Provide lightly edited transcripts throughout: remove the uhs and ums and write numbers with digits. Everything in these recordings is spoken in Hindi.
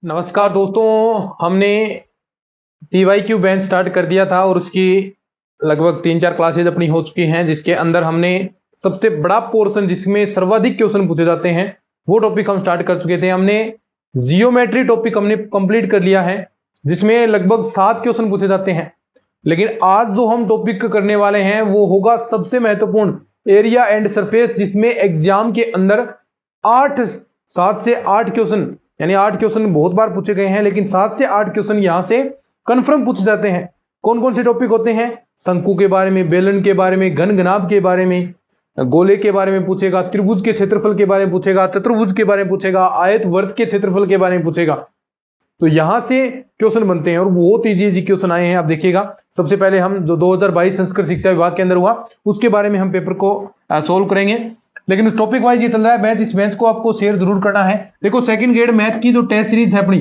नमस्कार दोस्तों, हमने PYQ बैच स्टार्ट कर दिया था और उसकी लगभग 3-4 क्लासेज अपनी हो चुकी हैं, जिसके अंदर हमने सबसे बड़ा पोर्शन जिसमें सर्वाधिक क्वेश्चन पूछे जाते हैं वो टॉपिक हम स्टार्ट कर चुके थे। हमने जियोमेट्री टॉपिक हमने कंप्लीट कर लिया है, जिसमें लगभग 7 क्वेश्चन पूछे जाते हैं। लेकिन आज जो हम टॉपिक करने वाले हैं वो होगा सबसे महत्वपूर्ण, एरिया एंड सरफेस, जिसमें एग्जाम के अंदर 7 से 8 क्वेश्चन, यानी 8 क्वेश्चन बहुत बार पूछे गए हैं, लेकिन 7 से 8 क्वेश्चन यहां से कंफर्म पूछे जाते हैं। कौन कौन से टॉपिक होते हैं? शंकु के बारे में, बेलन के बारे में, घन घनाभ के बारे में, गोले के बारे में पूछेगा, त्रिभुज के क्षेत्रफल के बारे में पूछेगा, चतुर्भुज के बारे में पूछेगा, आयत वर्त के क्षेत्रफल के बारे में पूछेगा। तो यहां से क्वेश्चन बनते हैं और बहुत इजी क्वेश्चन आए हैं। आप देखिएगा, सबसे पहले हम जो 2022 संस्कृत शिक्षा विभाग के अंदर हुआ उसके बारे में हम पेपर को सोल्व करेंगे। लेकिन टॉपिक वाइज ये चल रहा है बैच, इस बैच को आपको शेयर जरूर करना है। देखो, सेकंड ग्रेड मैथ की जो टेस्ट सीरीज है अपनी,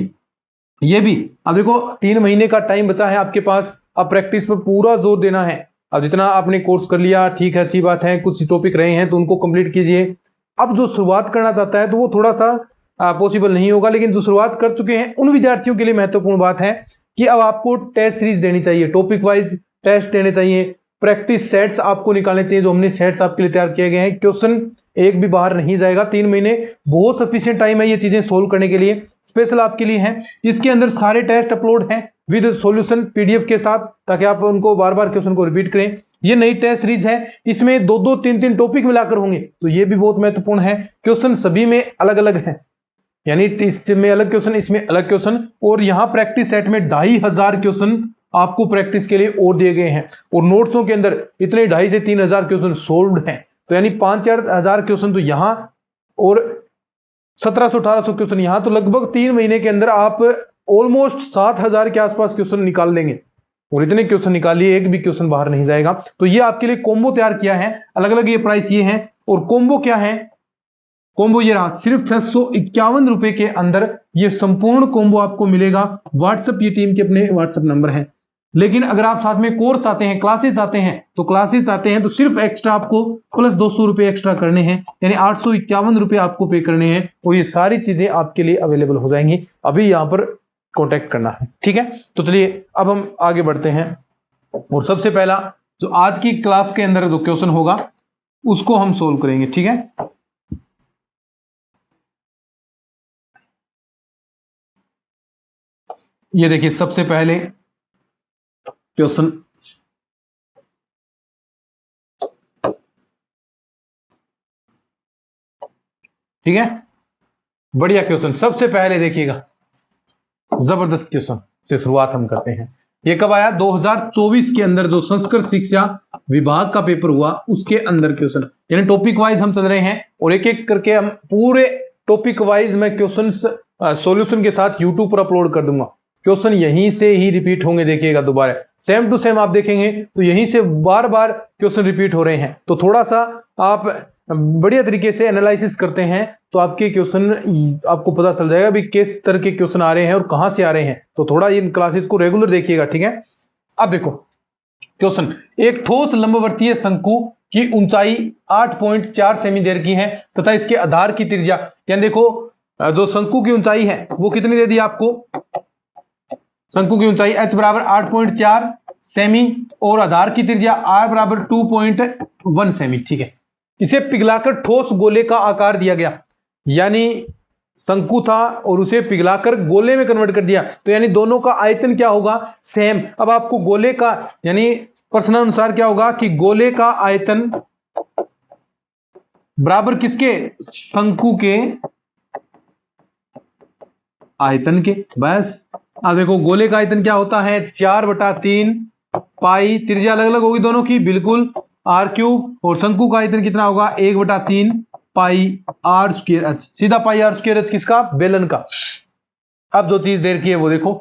ये भी अब देखो 3 महीने का टाइम बचा है आपके पास। अब प्रैक्टिस पर पूरा जोर देना है। अब जितना आपने कोर्स कर लिया ठीक है, अच्छी बात है, कुछ टॉपिक रहे हैं तो उनको कंप्लीट कीजिए। अब जो शुरुआत करना चाहता है तो वो थोड़ा सा पॉसिबल नहीं होगा, लेकिन जो शुरुआत कर चुके हैं उन विद्यार्थियों के लिए महत्वपूर्ण बात है कि अब आपको टेस्ट सीरीज देनी चाहिए, टॉपिक वाइज टेस्ट देने चाहिए, प्रैक्टिस सेट्स आपको निकालने चाहिए। जो हमने सेट्स आपके लिए तैयार किए गए हैं, क्वेश्चन एक भी बाहर नहीं जाएगा। 3 महीने बहुत सफिशिएंट टाइम है ये चीजें सोल्व करने के लिए, स्पेशल आपके लिए है। इसके अंदर सारे टेस्ट अपलोड हैं विद सॉल्यूशन PDF के साथ, ताकि आप उनको बार बार क्वेश्चन को रिपीट करें। ये नई टेस्ट सीरीज है, इसमें 2-2, 3-3 टॉपिक मिलाकर होंगे, तो ये भी बहुत महत्वपूर्ण है। क्वेश्चन सभी में अलग अलग है, यानी इसमें अलग क्वेश्चन, इसमें अलग क्वेश्चन, और यहाँ प्रैक्टिस सेट में 2500 क्वेश्चन आपको प्रैक्टिस के लिए और दिए गए हैं। और नोट्सों के अंदर इतने 2500 से 3000 क्वेश्चन सोल्व्ड हैं, तो यानी 5-4 क्वेश्चन तो यहाँ और 1700-1800 क्वेश्चन यहाँ, तो लगभग 3 महीने के अंदर आप ऑलमोस्ट 7000 के आसपास क्वेश्चन निकाल लेंगे। और इतने क्वेश्चन निकालिए, एक भी क्वेश्चन बाहर नहीं जाएगा। तो ये आपके लिए कॉम्बो तैयार किया है, अलग अलग ये प्राइस ये है। और कॉम्बो क्या है? कॉम्बो ये रहा, सिर्फ 651 रुपए के अंदर ये संपूर्ण कॉम्बो आपको मिलेगा। व्हाट्सएप, ये टीम के अपने व्हाट्सएप नंबर है। लेकिन अगर आप साथ में कोर्स चाहते हैं, क्लासेस आते हैं, तो क्लासेस चाहते हैं तो सिर्फ एक्स्ट्रा आपको प्लस 200 रुपए एक्स्ट्रा करने हैं, यानी 851 रुपए आपको पे करने हैं। और ये सारी चीजें आपके लिए अवेलेबल हो जाएंगी। अभी यहां पर कॉन्टेक्ट करना है, ठीक है? तो चलिए अब हम आगे बढ़ते हैं। और सबसे पहला जो आज की क्लास के अंदर जो क्वेश्चन होगा उसको हम सोल्व करेंगे, ठीक है? ये देखिए, सबसे पहले क्वेश्चन, ठीक है, बढ़िया क्वेश्चन। सबसे पहले देखिएगा, जबरदस्त क्वेश्चन से शुरुआत हम करते हैं। ये कब आया? 2024 के अंदर जो संस्कृत शिक्षा विभाग का पेपर हुआ उसके अंदर क्वेश्चन, यानी टॉपिक वाइज हम चल रहे हैं और एक एक करके हम पूरे टॉपिक वाइज मैं क्वेश्चन सॉल्यूशन के साथ यूट्यूब पर अपलोड कर दूंगा। क्वेश्चन यहीं से ही रिपीट होंगे, देखिएगा दोबारा सेम टू सेम आप देखेंगे तो यहीं से बार बार क्वेश्चन रिपीट हो रहे हैं। तो थोड़ा सा आप बढ़िया तरीके से एनालिसिस करते हैं तो आपके क्वेश्चन आपको पता चल जाएगा भी किस तरह के क्वेश्चन आ रहे हैं और कहां से आ रहे हैं। तो थोड़ा इन क्लासेस को रेगुलर देखिएगा, ठीक है? अब देखो क्वेश्चन, एक ठोस लंबवर्तीय शंकु की ऊंचाई 8.4 सेमी देर की है तथा इसके आधार की त्रिज्या, यानी देखो जो शंकु की ऊंचाई है वो कितनी दे दी आपको? शंकु की ऊंचाई h बराबर 8.4 सेमी और आधार की त्रिज्या r बराबर 2.1 सेमी, ठीक है? इसे पिघलाकर ठोस गोले का आकार दिया गया, यानी शंकु था और उसे पिघलाकर गोले में कन्वर्ट कर दिया, तो यानी दोनों का आयतन क्या होगा? सेम। अब आपको गोले का, यानी प्रश्नानुसार क्या होगा कि गोले का आयतन बराबर किसके? शंकु के आयतन के, बस। अब देखो गोले का आयतन क्या होता है? 4/3 पाई, त्रिज्या अलग अलग होगी दोनों की, बिल्कुल, r3, और शंकु का आयतन कितना होगा? 1/3 पाई r²h, सीधा पाई r²h किसका? बेलन का। अब जो चीज देर की है वो देखो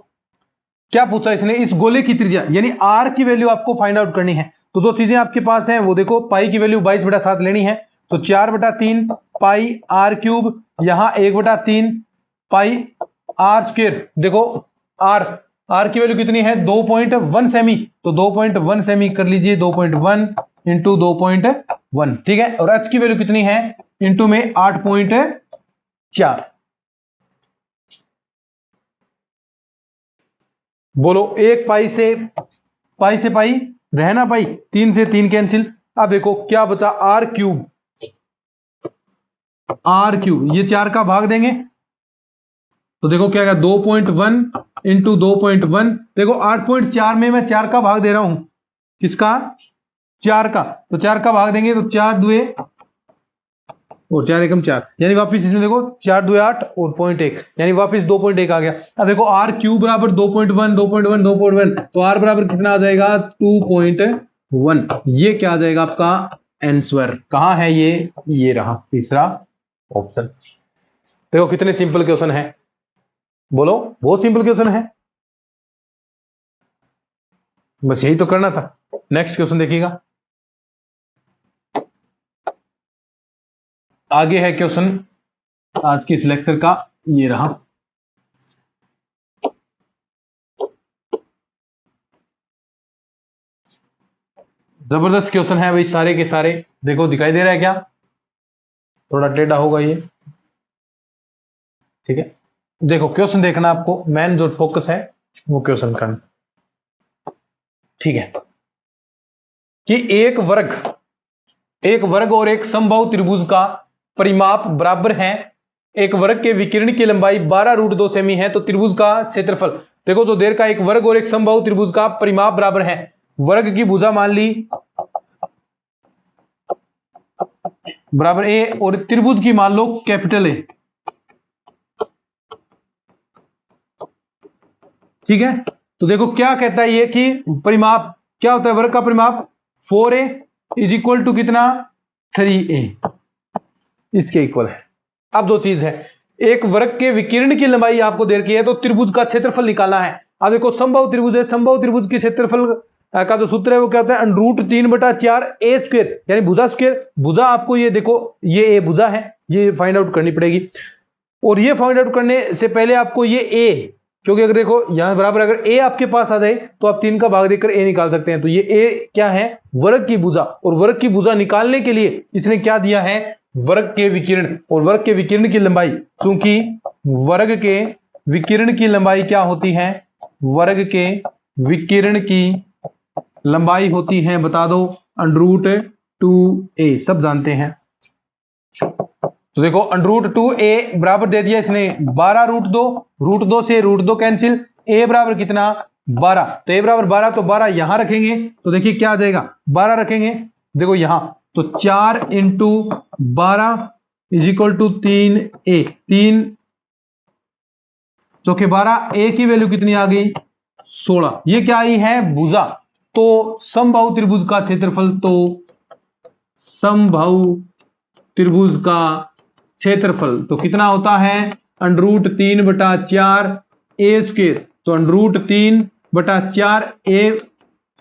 क्या पूछा इसने, इस गोले की त्रिज्या यानी r की वैल्यू आपको फाइंड आउट करनी है। तो जो चीजें आपके पास हैं वो देखो, पाई की वैल्यू 22/7 लेनी है, तो 4/3 पाई r3, यहां 1/3 पाई r²। देखो r की वैल्यू कितनी है? 2.1 सेमी, तो 2.1 सेमी कर लीजिए, 2.1 इंटू 2.1, ठीक है? और h की वैल्यू कितनी है? इंटू में 8.4, बोलो, एक पाई से पाई रहना पाई, 3 से 3 कैंसिल। अब देखो क्या बचा, आर क्यूब, ये 4 का भाग देंगे तो देखो क्या 2.1 इंटू 2.1, देखो 8.4 में मैं 4 का भाग दे रहा हूं, किसका, 4 का, तो 4 का भाग देंगे तो 4 दुए और 4 एकम 4, यानी वापिस इसमें देखो 4 दुए 8 और 0.1, यानी वापिस 2.1 आ गया। अब देखो आर क्यूब बराबर 2.1 2.1 2.1, तो आर बराबर कितना आ जाएगा 2.1, ये क्या आ जाएगा आपका आंसर। कहां है ये रहा तीसरा ऑप्शन। देखो कितने सिंपल क्वेश्चन है, बोलो, बहुत सिंपल क्वेश्चन है, बस यही तो करना था। नेक्स्ट क्वेश्चन देखिएगा, आगे है क्वेश्चन आज के इस लेक्चर का, ये रहा। जबरदस्त क्वेश्चन है भाई, सारे के सारे। देखो दिखाई दे रहा है क्या, थोड़ा टेढ़ा होगा ये, ठीक है। देखो क्वेश्चन देखना, आपको मेन जो फोकस है वो क्वेश्चन करना, ठीक है। कि एक वर्ग और एक समबाहु त्रिभुज का परिमाप बराबर है, एक वर्ग के विकिरण की लंबाई 12√2 सेमी है, तो त्रिभुज का क्षेत्रफल। देखो जो देर का एक वर्ग और एक समबाहु त्रिभुज का परिमाप बराबर है, वर्ग की भुजा मान ली बराबर ए और त्रिभुज की मान लो कैपिटल ए, ठीक है। तो देखो क्या कहता है ये कि परिमाप क्या होता है, वर्ग का परिमाप 4a इज इक्वल टू कितना 3a, इसके इक्वल है। अब दो चीज है, एक वर्ग के विकिरण की लंबाई आपको दे रखी है, तो त्रिभुज का क्षेत्रफल निकालना है। अब देखो समबाहु त्रिभुज है, समबाहु त्रिभुज के क्षेत्रफल का जो सूत्र है वो क्या होता है, √3/4a², यानी भुजा स्क्वायर। भुजा आपको ये देखो, ये ए भुजा है, ये फाइंड आउट करनी पड़ेगी। और ये फाइंड आउट करने से पहले आपको ये ए, क्योंकि अगर देखो यहां बराबर अगर ए आपके पास आ जाए तो आप 3 का भाग देकर ए निकाल सकते हैं। तो ये ए क्या है, वर्ग की भुजा, और वर्ग की भुजा निकालने के लिए इसने क्या दिया है, वर्ग के विकिरण, और वर्ग के विकिरण की लंबाई, क्योंकि वर्ग के विकिरण की लंबाई क्या होती है, वर्ग के विकिरण की लंबाई होती है, बता दो, √2a, सब जानते हैं। तो देखो √2a बराबर दे दिया इसने 12√2, √2 से √2 कैंसिल, a बराबर कितना 12, तो a बराबर 12, तो 12 यहां रखेंगे तो देखिए क्या आ जाएगा, 12 रखेंगे देखो यहां, तो 4 into 12 is equal to 3a, 3 चौके 12, a की वैल्यू कितनी आ गई 16, ये क्या आई है भुजा। तो समबाहु त्रिभुज का क्षेत्रफल, तो समबाहु त्रिभुज का क्षेत्रफल तो कितना होता है, √3/4a², तो √3/4a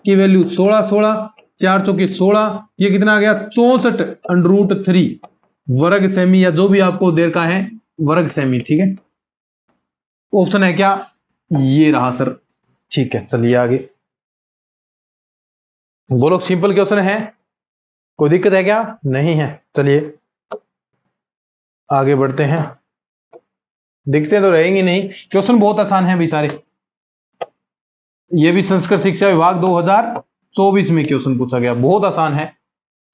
की वैल्यू 16, 16, 4 चौके 16, ये कितना आ गया 64 √3 वर्ग सेमी, या जो भी आपको देर का है वर्ग सेमी, ठीक है। ऑप्शन है क्या, ये रहा सर, ठीक है। चलिए आगे बोलो, सिंपल क्वेश्चन है, कोई दिक्कत है क्या, नहीं है। चलिए आगे बढ़ते हैं, दिखते तो रहेंगे नहीं, क्वेश्चन बहुत आसान है भाई सारे। ये भी संस्कृत शिक्षा विभाग 2024 में क्वेश्चन पूछा गया, बहुत आसान है।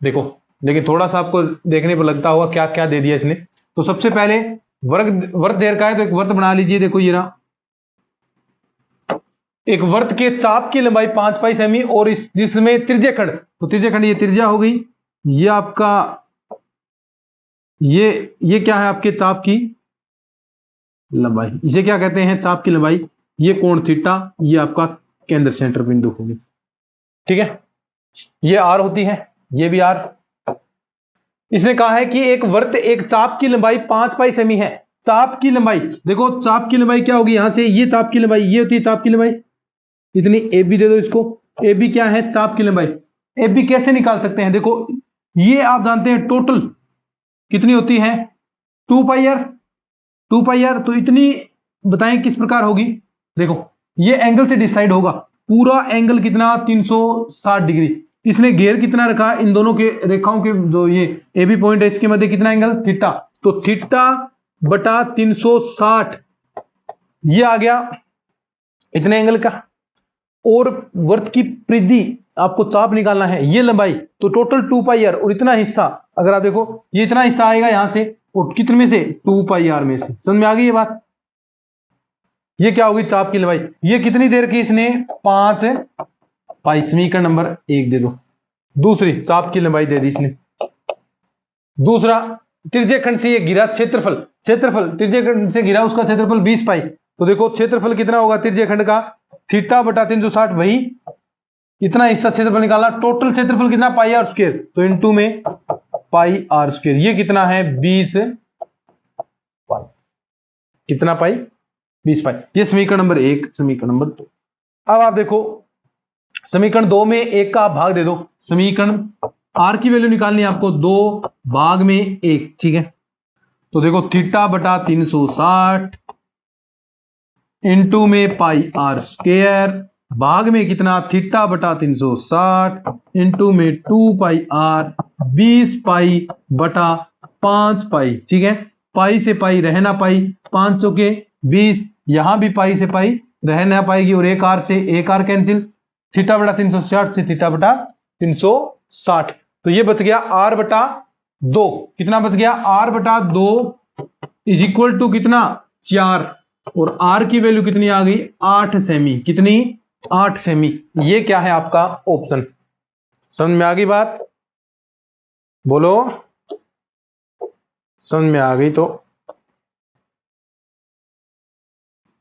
देखो लेकिन थोड़ा सा आपको देखने पर लगता होगा क्या क्या दे दिया इसने। तो सबसे पहले वर्त देर का है, तो एक वर्त बना लीजिए। देखो ये रहा, एक वर्त के चाप की लंबाई 5 पाई सेमी और इस जिसमें त्रिज्याखंड, तो त्रिज्याखंड ये त्रिज्या हो गई, ये आपका ये क्या है आपके चाप की लंबाई, इसे क्या कहते हैं चाप की लंबाई, ये कोण थीटा, ये आपका केंद्र सेंटर बिंदु होगी, ठीक है। ये आर होती है, ये भी आर। इसने कहा है कि एक वर्त एक चाप की लंबाई 5 पाई सेमी है, चाप की लंबाई, देखो चाप की लंबाई क्या होगी, यहां से ये चाप की लंबाई, ये होती है चाप की लंबाई, इतनी ए बी दे दो इसको, ए बी क्या है चाप की लंबाई। ए बी कैसे निकाल सकते हैं, देखो ये आप जानते हैं टोटल कितनी होती है 2 पाई आर, 2 पाई आर, तो इतनी बताएं किस प्रकार होगी। देखो ये एंगल से डिसाइड होगा, पूरा एंगल कितना 360 डिग्री, इसने घेर कितना रखा, इन दोनों के रेखाओं के जो ये ए बी पॉइंट है इसके मध्य कितना एंगल थीटा, तो थीटा बटा 360, ये आ गया इतने एंगल का, और वृत्त की परिधि आपको चाप निकालना है, ये लंबाई, तो टोटल 2 पाई आर, और इतना हिस्सा अगर आप देखो ये इतना हिस्सा आएगा यहां से, और कितने में से 2 पाई आर में से। समझ में आ गई ये बात? ये क्या होगी चाप की लंबाई, ये कितनी देर की इसने 5 पाई, समीकरण नंबर 1 दे दो। दूसरी चाप की लंबाई दे दी इसने। दूसरा त्रिज्य खंड से ये गिरा क्षेत्रफल, क्षेत्रफल त्रिज्य खंड से गिरा उसका क्षेत्रफल 20 पाई, तो देखो क्षेत्रफल कितना होगा त्रिज्य खंड का, थीटा बटा 360, वही इतना हिस्सा क्षेत्रफल निकाला। टोटल क्षेत्रफल कितना पाई आर स्क्वायर, तो इनटू में पाई आर स्क्वायर, ये कितना है 20 पाई, कितना पाई 20 पाई। ये समीकरण नंबर 1, समीकरण नंबर 2। अब आप देखो समीकरण 2 में 1 का आप भाग दे दो, समीकरण आर की वैल्यू निकालनी है आपको, 2 भाग में 1, ठीक है। तो देखो थीटा बटा 360 इंटू में पाई आर स्क्वायर, भाग में कितना थीटा बटा 360 इंटू में 2 पाई आर, 20 पाई बटा 5 पाई, ठीक है। पाई से पाई रह ना पाई, 5 चौके 20, यहां भी पाई से पाई रह ना पाएगी, और एक आर से एक आर कैंसिल, थीटा बटा 360 से थीटा बटा 360, तो ये बच गया आर बटा 2, कितना बच गया आर बटा 2 इज इक्वल टू कितना 4, और आर की वैल्यू कितनी आ गई 8 सेमी, कितनी 8 सेमी। ये क्या है आपका ऑप्शन। समझ में आ गई बात, बोलो समझ में आ गई तो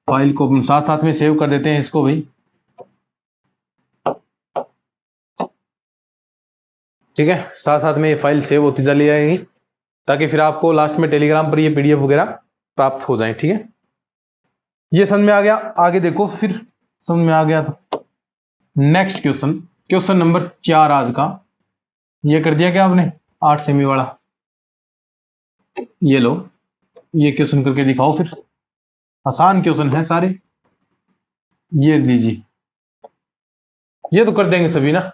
फाइल को हम साथ साथ में सेव कर देते हैं इसको भाई, ठीक है। साथ साथ में ये फाइल सेव होती चली जाएगी, ताकि फिर आपको लास्ट में टेलीग्राम पर ये पीडीएफ वगैरह प्राप्त हो जाए, ठीक है। ये समझ में आ गया, आगे देखो फिर समझ में आ गया तो नेक्स्ट क्वेश्चन, क्वेश्चन नंबर 4 आज का, ये कर दिया क्या आपने 8 सेमी वाला, ये लो ये क्वेश्चन करके दिखाओ फिर, आसान क्वेश्चन है सारे, ये लीजिए, ये तो कर देंगे सभी ना।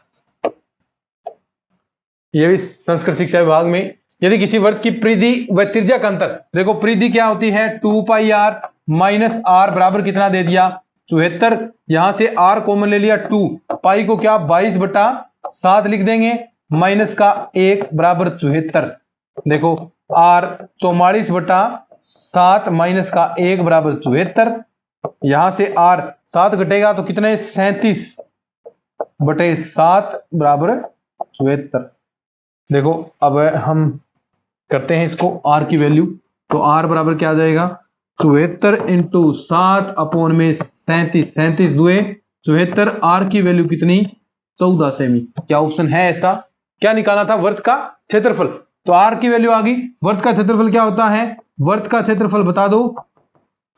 ये भी संस्कृत शिक्षा विभाग में, यदि किसी वर्ग की परिधि व त्रिज्या का अंतर, देखो परिधि क्या होती है 2 पाई आर माइनस आर बराबर कितना दे दिया 74, यहां से आर कॉमन ले लिया 2, पाई को क्या 22 बटा 7 लिख देंगे, माइनस का 1 बराबर 74, देखो आर 44 बटा 7 माइनस का 1 बराबर 74, यहां से आर 7 घटेगा तो कितने 37 बटे 7 बराबर 74। देखो अब हम करते हैं इसको आर की वैल्यू, तो आर बराबर क्या आ जाएगा 74 इंटू 7 अपॉन में 37, 37 दुए 74, आर की वैल्यू कितनी 14 सेमी। क्या ऑप्शन है ऐसा, क्या निकालना था वर्त का क्षेत्रफल, तो आर की वैल्यू आ गई। वर्त का क्षेत्रफल क्या होता है, वर्त का क्षेत्रफल बता दो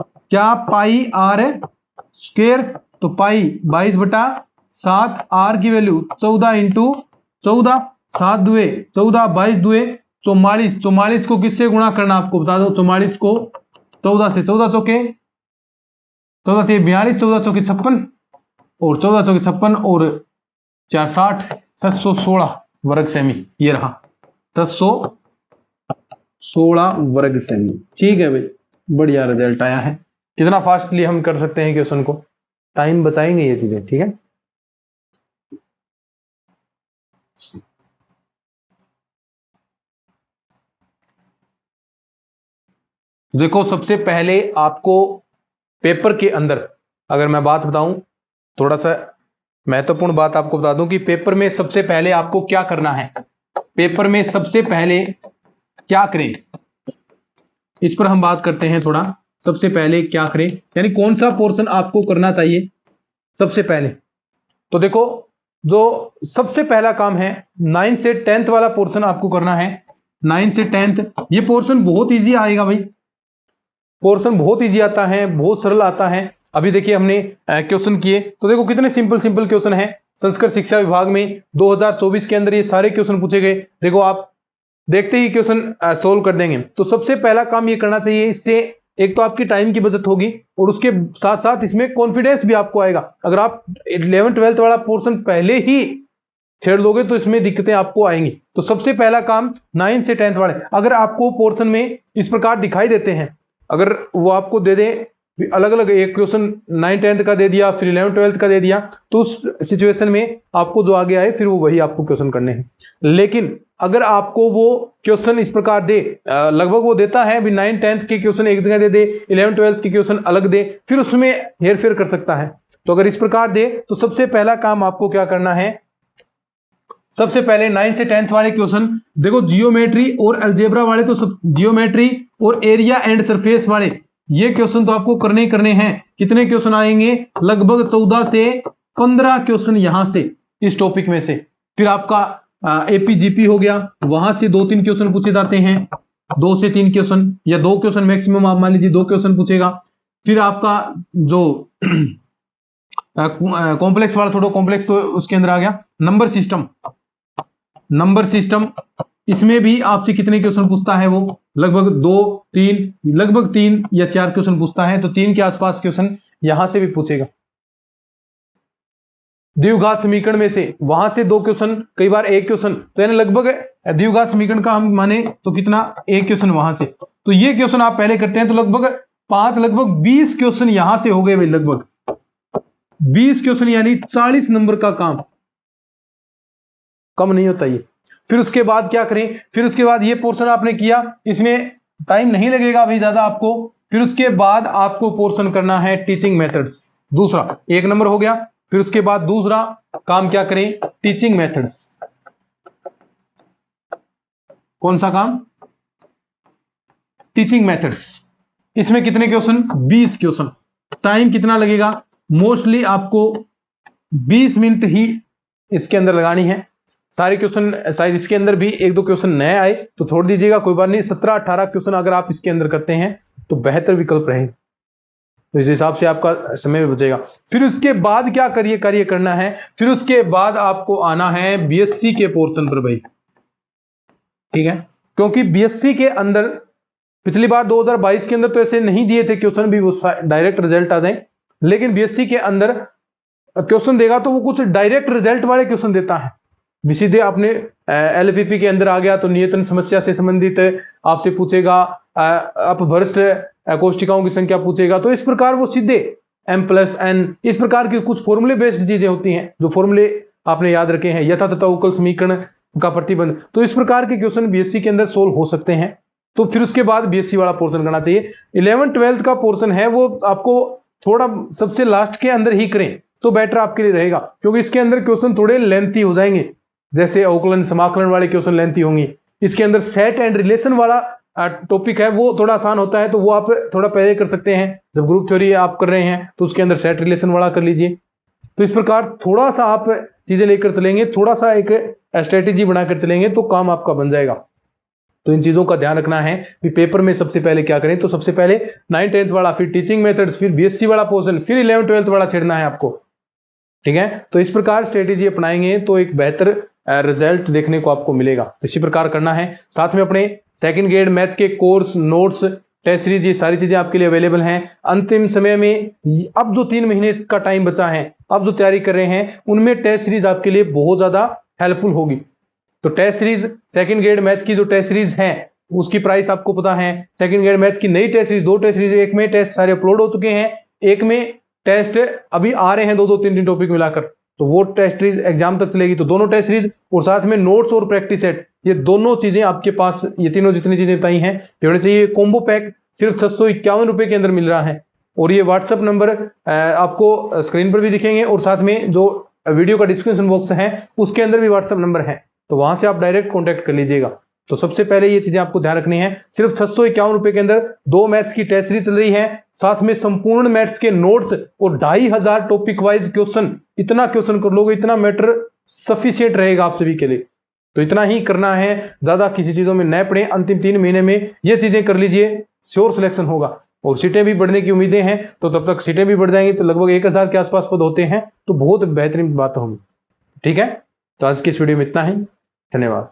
क्या पाई आर स्क्वायर, तो पाई 22 बटा 7, आर की वैल्यू 14 इंटू 14, 7 दुए 14, 22 दुए 44, 44 को किससे गुणा करना आपको बता दो, 44 को 14 से, 14 चौके 14 थे 42, 14 चौके 56, और 14 चौके 56 और 4 60, 716 वर्ग सेमी, ये रहा 716 वर्ग सेमी, ठीक है भाई, बढ़िया रिजल्ट आया है। कितना फास्टली हम कर सकते हैं क्वेश्चन को, टाइम बचाएंगे ये चीजें, ठीक है। देखो सबसे पहले आपको पेपर के अंदर, अगर मैं बात बताऊं थोड़ा सा महत्वपूर्ण बात आपको बता दूं कि पेपर में सबसे पहले आपको क्या करना है, पेपर में सबसे पहले क्या करें इस पर हम बात करते हैं थोड़ा। सबसे पहले क्या करें यानी कौन सा पोर्शन आपको करना चाहिए सबसे पहले, तो देखो जो सबसे पहला काम है 9 से 10th वाला पोर्शन आपको करना है। 9 से 10th ये पोर्शन बहुत इजी आएगा भाई, पोर्शन बहुत इजी आता है, बहुत सरल आता है। अभी देखिए हमने क्वेश्चन किए तो देखो कितने सिंपल सिंपल क्वेश्चन है। संस्कृत शिक्षा विभाग में 2024 के अंदर ये सारे क्वेश्चन पूछे गए, देखो आप देखते ही क्वेश्चन सोल्व कर देंगे। तो सबसे पहला काम ये करना चाहिए, इससे एक तो आपकी टाइम की बचत होगी और उसके साथ साथ इसमें कॉन्फिडेंस भी आपको आएगा। अगर आप 11th-12th वाला पोर्शन पहले ही छेड़ लोगे तो इसमें दिक्कतें आपको आएंगी। तो सबसे पहला काम 9 से 10th वाले, अगर आपको पोर्शन में इस प्रकार दिखाई देते हैं, अगर वो आपको दे दें अलग अलग एक क्वेश्चन 9th 10th का दे दिया, फिर 11th 12th का दे दिया, तो उस सिचुएशन में आपको जो आगे आए फिर वो वही आपको क्वेश्चन करने हैं। लेकिन अगर आपको वो क्वेश्चन इस प्रकार दे, लगभग वो देता है भी 9th 10th के क्वेश्चन एक जगह दे दे, 11th 12th के क्वेश्चन अलग दे, फिर उसमें हेर फेर कर सकता है। तो अगर इस प्रकार दे तो सबसे पहला काम आपको क्या करना है, सबसे पहले 9th से 10th वाले क्वेश्चन देखो, जियोमेट्री और अलजेब्रा वाले तो सब, जियोमेट्री और एरिया एंड सरफेस वाले ये क्वेश्चन तो आपको करने ही करने हैं। कितने क्वेश्चन आएंगे, लगभग 14 से 15 क्वेश्चन यहां से इस टॉपिक में से। फिर आपका एपीजीपी हो गया, वहां से 2-3 क्वेश्चन पूछे जाते हैं, 2 से 3 क्वेश्चन या 2 क्वेश्चन मैक्सिमम, आप मान लीजिए 2 क्वेश्चन पूछेगा। फिर आपका जो कॉम्प्लेक्स वाला, थोड़ा कॉम्प्लेक्स तो उसके अंदर आ गया नंबर सिस्टम। नंबर सिस्टम इसमें भी आपसे कितने क्वेश्चन पूछता है, वो लगभग 2-3, लगभग 3 या 4 क्वेश्चन पूछता है, तो 3 के आसपास क्वेश्चन यहां से भी पूछेगा। द्विघात समीकरण में से वहां से 2 क्वेश्चन, कई बार 1 क्वेश्चन, तो यानी लगभग द्विघात समीकरण का हम माने तो कितना, 1 क्वेश्चन वहां से। तो ये क्वेश्चन आप पहले करते हैं तो लगभग 5, लगभग 20 क्वेश्चन यहां से हो गए भाई, लगभग 20 क्वेश्चन, यानी 40 नंबर का काम, कम नहीं होता ये। फिर उसके बाद क्या करें, फिर उसके बाद ये पोर्शन आपने किया, इसमें टाइम नहीं लगेगा अभी ज्यादा आपको। फिर उसके बाद आपको पोर्शन करना है टीचिंग मेथड्स, दूसरा 1 नंबर हो गया। फिर उसके बाद दूसरा काम क्या करें, टीचिंग मेथड्स। कौन सा काम, टीचिंग मेथड्स। इसमें कितने क्वेश्चन, 20 क्वेश्चन। टाइम कितना लगेगा, मोस्टली आपको 20 मिनट ही इसके अंदर लगानी है। सारे क्वेश्चन शायद इसके अंदर भी 1-2 क्वेश्चन नए आए तो छोड़ दीजिएगा, कोई बात नहीं। 17-18 क्वेश्चन अगर आप इसके अंदर करते हैं तो बेहतर विकल्प रहेगा, तो इस हिसाब से आपका समय भी बचेगा। फिर उसके बाद क्या कार्य करना है, फिर उसके बाद आपको आना है बीएससी के पोर्शन पर भाई, ठीक है। क्योंकि बीएससी के अंदर पिछली बार 2022 के अंदर तो ऐसे नहीं दिए थे क्वेश्चन भी वो डायरेक्ट रिजल्ट आ जाए, लेकिन बीएससी के अंदर क्वेश्चन देगा तो वो कुछ डायरेक्ट रिजल्ट वाले क्वेश्चन देता है। सीधे आपने एलपीपी के अंदर आ गया तो नियतन समस्या से संबंधित आपसे पूछेगा, अपभ्रष्ट कोष्ठिकाओं की संख्या पूछेगा। तो इस प्रकार वो सीधे m+n इस प्रकार की कुछ फॉर्मूले बेस्ड चीजें होती हैं, जो फॉर्मूले आपने याद रखे हैं, यथा तथा उकल समीकरण का प्रतिबंध। तो इस प्रकार के क्वेश्चन बीएससी के अंदर सोल्व हो सकते हैं। तो फिर उसके बाद बीएससी वाला पोर्शन करना चाहिए। 11th 12th का पोर्शन है वो आपको थोड़ा सबसे लास्ट के अंदर ही करें तो बेटर आपके लिए रहेगा, क्योंकि इसके अंदर क्वेश्चन थोड़े लेंथी हो जाएंगे। जैसे अवकलन समाकलन वाले क्वेश्चन लेंथी होंगे, इसके अंदर सेट एंड रिलेशन वाला टॉपिक है वो थोड़ा आसान होता है, तो वो आप थोड़ा पहले कर सकते हैं। जब ग्रुप थ्योरी आप कर रहे हैं तो उसके अंदर सेट रिलेशन वाला कर लीजिए। तो इस प्रकार थोड़ा सा आप चीजें लेकर चलेंगे, थोड़ा सा एक स्ट्रेटेजी बनाकर चलेंगे तो काम आपका बन जाएगा। तो इन चीजों का ध्यान रखना है कि पेपर में सबसे पहले क्या करें, तो सबसे पहले 9th 10th वाला, फिर टीचिंग मेथड्स, फिर बीएससी वाला पोर्शन, फिर 11th 12th वाला छेड़ना है आपको, ठीक है। तो इस प्रकार स्ट्रेटेजी अपनाएंगे तो एक बेहतर रिजल्ट देखने को आपको मिलेगा। इसी प्रकार करना है। साथ में अपने सेकंड ग्रेड मैथ के कोर्स, नोट्स, टेस्ट सीरीज, ये सारी चीजें आपके लिए अवेलेबल हैं। अंतिम समय में अब जो 3 महीने का टाइम बचा है, अब जो तैयारी कर रहे हैं, उनमें टेस्ट सीरीज आपके लिए बहुत ज्यादा हेल्पफुल होगी। तो test series, second grade math की जो टेस्ट सीरीज है उसकी प्राइस आपको पता है। सेकंड ग्रेड मैथ की नई टेस्ट सीरीज, 2 टेस्ट सीरीज, एक में टेस्ट सारे अपलोड हो चुके हैं, एक में टेस्ट अभी आ रहे हैं, 2-2 3-3 टॉपिक मिलाकर, तो वो टेस्ट सीरीज एग्जाम तक चलेगी। तो दोनों टेस्ट सीरीज और साथ में नोट्स और प्रैक्टिस सेट, ये दोनों चीजें आपके पास, ये तीनों जितनी चीजें बताई हैं ये होनी चाहिए। कॉम्बो पैक सिर्फ 651 रुपए के अंदर मिल रहा है, और ये व्हाट्सएप नंबर आपको स्क्रीन पर भी दिखेंगे, और साथ में जो वीडियो का डिस्क्रिप्शन बॉक्स है उसके अंदर भी व्हाट्सएप नंबर है, तो वहां से आप डायरेक्ट कॉन्टेक्ट कर लीजिएगा। तो सबसे पहले ये चीजें आपको ध्यान रखनी है, सिर्फ 651 रुपए के अंदर 2 मैथ्स की टेस्ट सीरीज चल रही है, साथ में संपूर्ण मैथ्स के नोट्स और 2500 टॉपिक वाइज क्वेश्चन। इतना क्वेश्चन कर लोगे, इतना मैटर सफिशिएंट रहेगा आप सभी के लिए। तो इतना ही करना है, ज्यादा किसी चीजों में न पड़े। अंतिम 3 महीने में ये चीजें कर लीजिए, श्योर सिलेक्शन होगा, और सीटें भी बढ़ने की उम्मीदें हैं। तो तब तक सीटें भी बढ़ जाएंगी, तो लगभग 1000 के आसपास पद होते हैं, तो बहुत बेहतरीन बात होगी, ठीक है। तो आज की इस वीडियो में इतना ही, धन्यवाद।